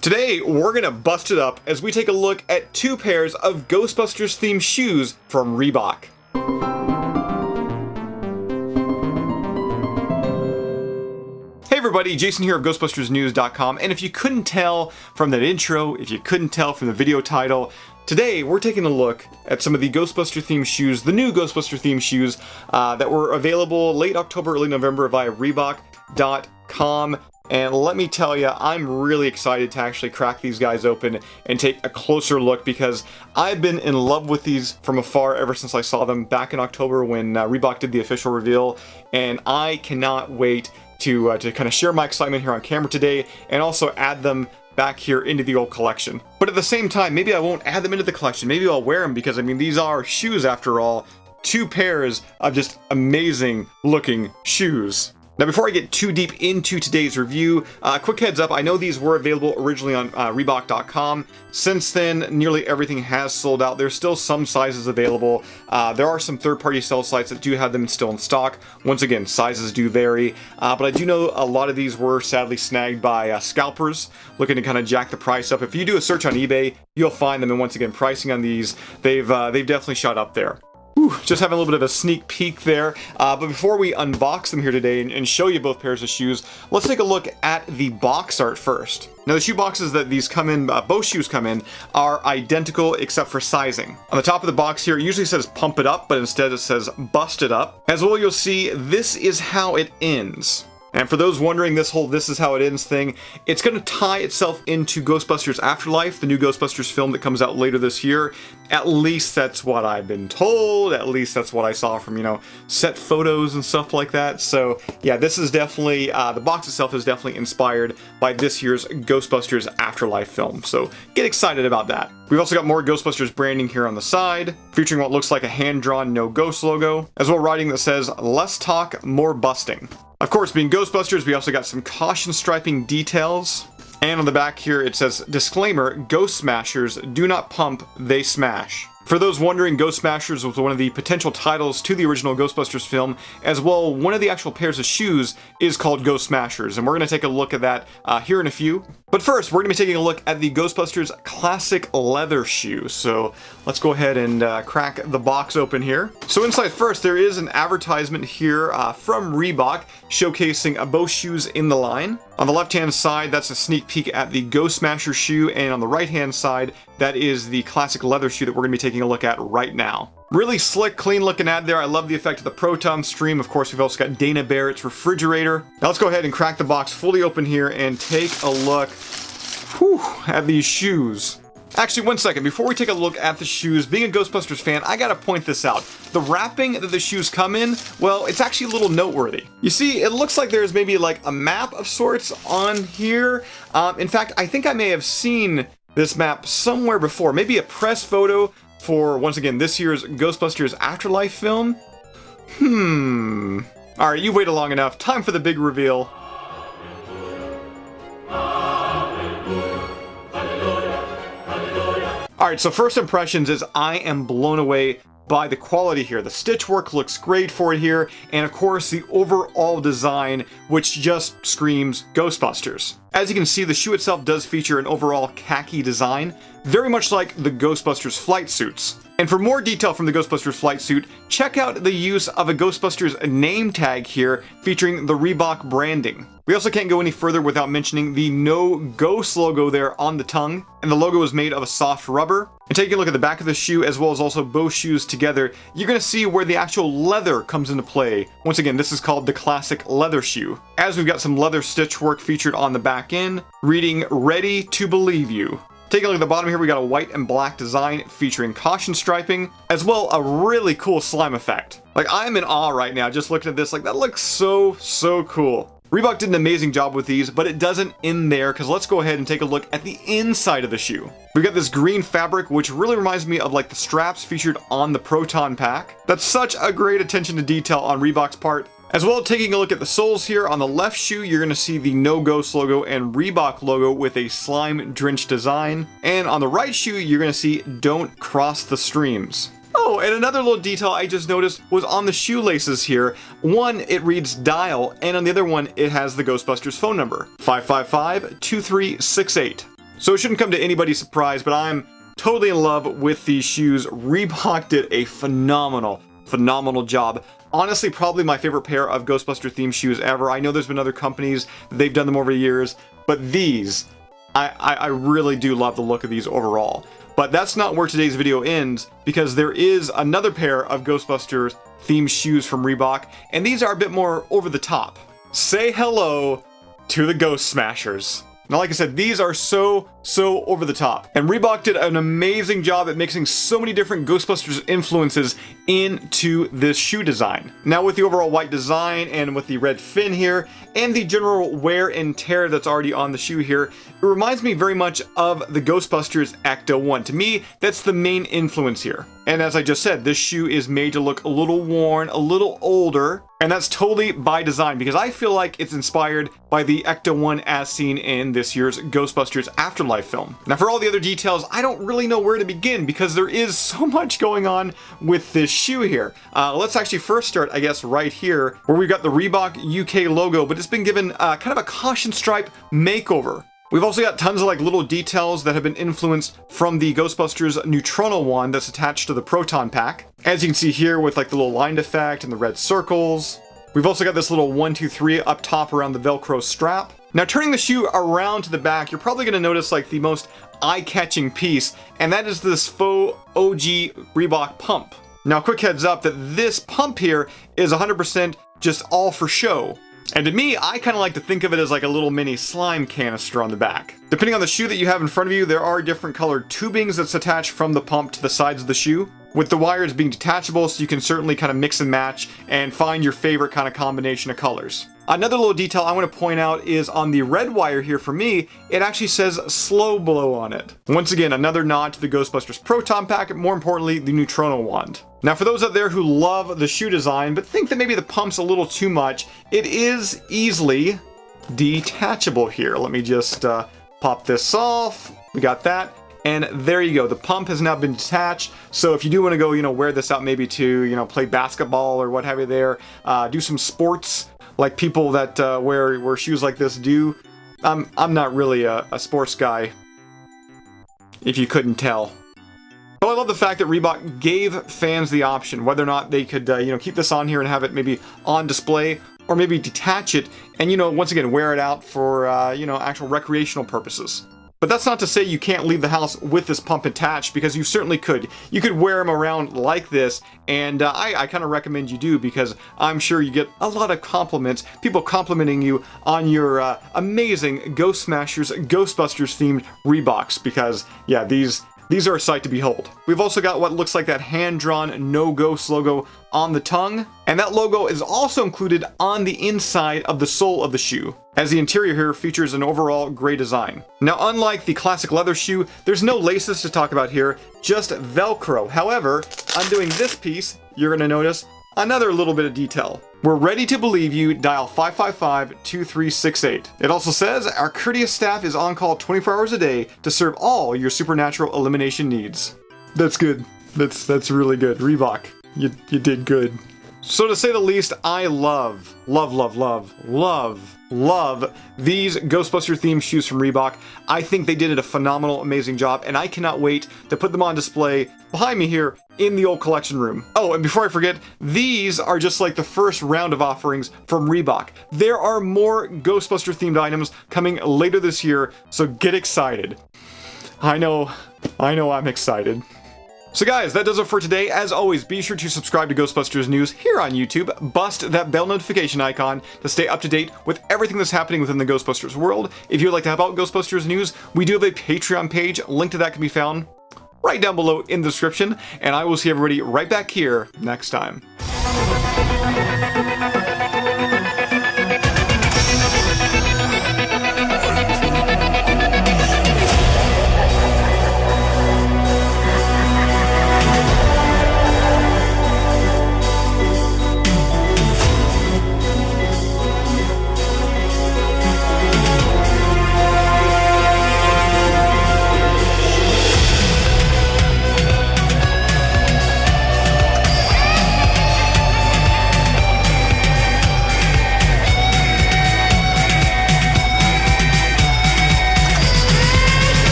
Today, we're gonna bust it up as we take a look at two pairs of Ghostbusters themed shoes from Reebok. Hey everybody, Jason here of GhostbustersNews.com, and if you couldn't tell from that intro, if you couldn't tell from the video title, today we're taking a look at some of the Ghostbuster themed shoes, the new Ghostbuster themed shoes that were available late October, early November via Reebok.com. And let me tell you, I'm really excited to actually crack these guys open and take a closer look because I've been in love with these from afar ever since I saw them back in October when Reebok did the official reveal, and I cannot wait to kind of share my excitement here on camera today and also add them back here into the old collection. But at the same time, maybe I won't add them into the collection. Maybe I'll wear them because, I mean, these are shoes after all. Two pairs of just amazing looking shoes. Now, before I get too deep into today's review, quick heads up, I know these were available originally on Reebok.com. Since then, nearly everything has sold out. There's still some sizes available. There are some third-party sell sites that do have them still in stock. Once again, sizes do vary, but I do know a lot of these were sadly snagged by scalpers looking to kind of jack the price up. If you do a search on eBay, you'll find them, and once again, pricing on these, they've definitely shot up there. Just having a little bit of a sneak peek there, but before we unbox them here today and show you both pairs of shoes, let's take a look at the box art first. Now, the shoe boxes that these come in, both shoes come in, are identical except for sizing. On the top of the box here, it usually says pump it up, but instead it says bust it up. As well, you'll see this is how it ends. And for those wondering, this is how it ends thing, it's going to tie itself into Ghostbusters Afterlife, the new Ghostbusters film that comes out later this year. At least that's what I've been told. At least that's what I saw from, set photos and stuff like that. So yeah, this is definitely, the box itself is definitely inspired by this year's Ghostbusters Afterlife film. So get excited about that. We've also got more Ghostbusters branding here on the side, featuring what looks like a hand-drawn No Ghost logo, as well writing that says, "Less talk, more busting." Of course, being Ghostbusters, we also got some caution striping details. And on the back here, it says, disclaimer, Ghost Smashers do not pump, they smash. For those wondering, Ghost Smashers was one of the potential titles to the original Ghostbusters film, as well, one of the actual pairs of shoes is called Ghost Smashers, and we're going to take a look at that here in a few. But first, we're going to be taking a look at the Ghostbusters classic leather shoe. So let's go ahead and crack the box open here. So inside first, there is an advertisement here from Reebok showcasing both shoes in the line. On the left-hand side, that's a sneak peek at the Ghost Smasher shoe, and on the right-hand side, that is the classic leather shoe that we're going to be taking a look at right now. Really slick, clean-looking ad there. I love the effect of the proton stream. Of course, we've also got Dana Barrett's refrigerator. Now let's go ahead and crack the box fully open here and take a look at these shoes. Actually, one second. Before we take a look at the shoes, being a Ghostbusters fan, I gotta point this out. The wrapping that the shoes come in, well, it's actually a little noteworthy. You see, it looks like there's maybe like a map of sorts on here. In fact, I think I may have seen this map somewhere before. Maybe a press photo for, once again, this year's Ghostbusters Afterlife film. Alright, you've waited long enough. Time for the big reveal. Alright, so first impressions is I am blown away by the quality here. The stitch work looks great for it here, and of course the overall design, which just screams Ghostbusters. As you can see, the shoe itself does feature an overall khaki design, very much like the Ghostbusters flight suits. And for more detail from the Ghostbusters flight suit, check out the use of a Ghostbusters name tag here featuring the Reebok branding. We also can't go any further without mentioning the No Ghost logo there on the tongue, and the logo is made of a soft rubber. And taking a look at the back of the shoe, as well as also both shoes together, you're going to see where the actual leather comes into play. Once again, this is called the classic leather shoe. As we've got some leather stitch work featured on the back end, reading, "Ready to Believe You." Taking a look at the bottom here, we got a white and black design featuring caution striping, as well a really cool slime effect. Like, I'm in awe right now just looking at this. Like, that looks so cool. Reebok did an amazing job with these, but it doesn't end there, because let's go ahead and take a look at the inside of the shoe. We've got this green fabric, which really reminds me of like the straps featured on the Proton pack. That's such a great attention to detail on Reebok's part. As well, taking a look at the soles here, on the left shoe, you're going to see the No Ghost logo and Reebok logo with a slime-drenched design. And on the right shoe, you're going to see Don't Cross the Streams. Oh, and another little detail I just noticed was on the shoelaces here. One, it reads dial, and on the other one, it has the Ghostbusters phone number, 555-2368. So it shouldn't come to anybody's surprise, but I'm totally in love with these shoes. Reebok did a phenomenal job. Honestly, probably my favorite pair of Ghostbuster themed shoes ever. I know there's been other companies, they've done them over the years, but these, I really do love the look of these overall. But that's not where today's video ends, because there is another pair of Ghostbusters themed shoes from Reebok, and these are a bit more over the top. Say hello to the Ghost Smashers. Now, like I said, these are so over the top. And Reebok did an amazing job at mixing so many different Ghostbusters influences into this shoe design. Now, with the overall white design and with the red fin here, and the general wear and tear that's already on the shoe here, it reminds me very much of the Ghostbusters Ecto 1. To me, that's the main influence here. And as I just said, this shoe is made to look a little worn, a little older, and that's totally by design, because I feel like it's inspired by the Ecto 1 as seen in this year's Ghostbusters Afterlife film. Now, for all the other details, I don't really know where to begin, because there is so much going on with this shoe here. Let's actually first start, I guess, right here, where we've got the Reebok UK logo, but it's been given kind of a caution stripe makeover. We've also got tons of like little details that have been influenced from the Ghostbusters Neutrino wand that's attached to the Proton Pack. As you can see here with like the little line effect and the red circles. We've also got this little 1, 2, 3 up top around the Velcro strap. Now, turning the shoe around to the back, you're probably going to notice like the most eye-catching piece, and that is this faux OG Reebok pump. Now, quick heads up that this pump here is 100% just all for show. And to me, I kind of like to think of it as like a little mini slime canister on the back. Depending on the shoe that you have in front of you, there are different colored tubings that's attached from the pump to the sides of the shoe, with the wires being detachable, so you can certainly kind of mix and match and find your favorite kind of combination of colors. Another little detail I want to point out is on the red wire here for me, it actually says Slow Blow on it. Once again, another nod to the Ghostbusters Proton Pack, and more importantly, the Neutrino wand. Now, for those out there who love the shoe design, but think that maybe the pump's a little too much, it is easily detachable here. Let me just pop this off. We got that. And there you go. The pump has now been detached. So if you do want to go, wear this out maybe to, play basketball or what have you there, do some sports like people that wear shoes like this do. I'm not really a sports guy, if you couldn't tell. But I love the fact that Reebok gave fans the option, whether or not they could, keep this on here and have it maybe on display, or maybe detach it and, once again, wear it out for, actual recreational purposes. But that's not to say you can't leave the house with this pump attached, because you certainly could. You could wear them around like this, and I kind of recommend you do, because I'm sure you get a lot of compliments, people complimenting you on your amazing Ghost Smashers, Ghostbusters themed Reeboks, because yeah, these are a sight to behold. We've also got what looks like that hand-drawn No Ghost logo on the tongue, and that logo is also included on the inside of the sole of the shoe, as the interior here features an overall gray design. Now, unlike the classic leather shoe, there's no laces to talk about here, just Velcro. However, undoing this piece, you're going to notice another little bit of detail. We're ready to believe you, dial 555-2368. It also says, our courteous staff is on call 24 hours a day to serve all your supernatural elimination needs. That's good. That's really good. Reebok, you did good. So to say the least, I love these Ghostbuster themed shoes from Reebok. I think they did a phenomenal, amazing job, and I cannot wait to put them on display behind me here in the old collection room. Oh, and before I forget, these are just like the first round of offerings from Reebok. There are more Ghostbuster themed items coming later this year, so get excited. I know I'm excited. So guys, that does it for today. As always, be sure to subscribe to Ghostbusters News here on YouTube. Bust that bell notification icon to stay up to date with everything that's happening within the Ghostbusters world. If you'd like to help out Ghostbusters News, we do have a Patreon page. Link to that can be found right down below in the description. And I will see everybody right back here next time.